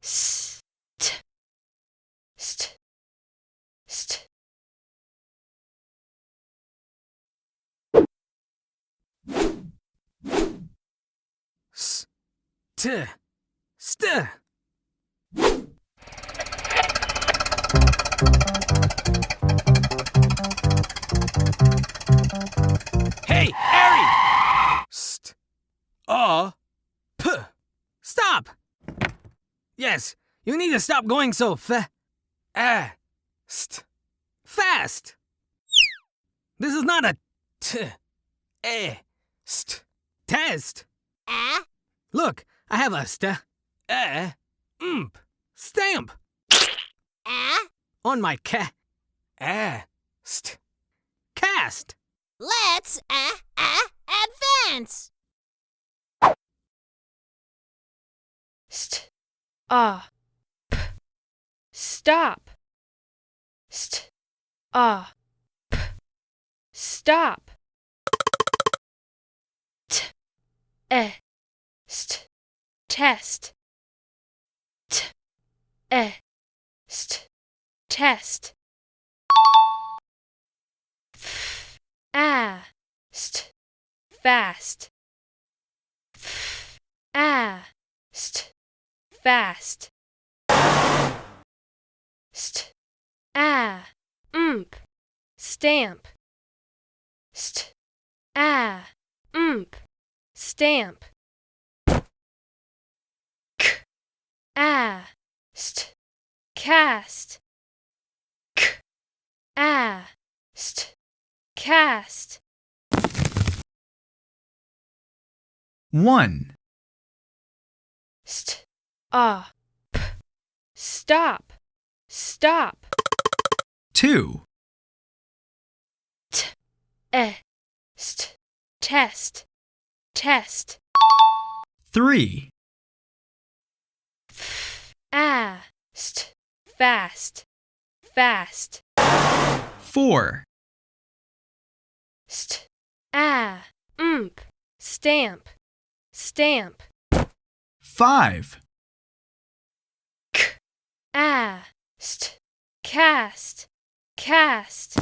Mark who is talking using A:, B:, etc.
A: st, st, st.
B: St, st. Hey, Ari! St, p. Stop! Yes, you need to stop going so st. Fast! This is not a st. Test. Look, I have a stamp on my cast.
C: Let's advance.
A: St, p. Stop. St, p. Stop. St, test. St, test. St, fast. St, fast. St, stamp. St, stamp. St, cast. St, cast.
D: 1,
A: St, p. Stop. Stop.
D: 2,
A: St, test. Test.
D: 3,
A: St, fast. Fast.
D: 4,
A: St, stamp. Stamp.
D: 5,
A: St, cast. Cast.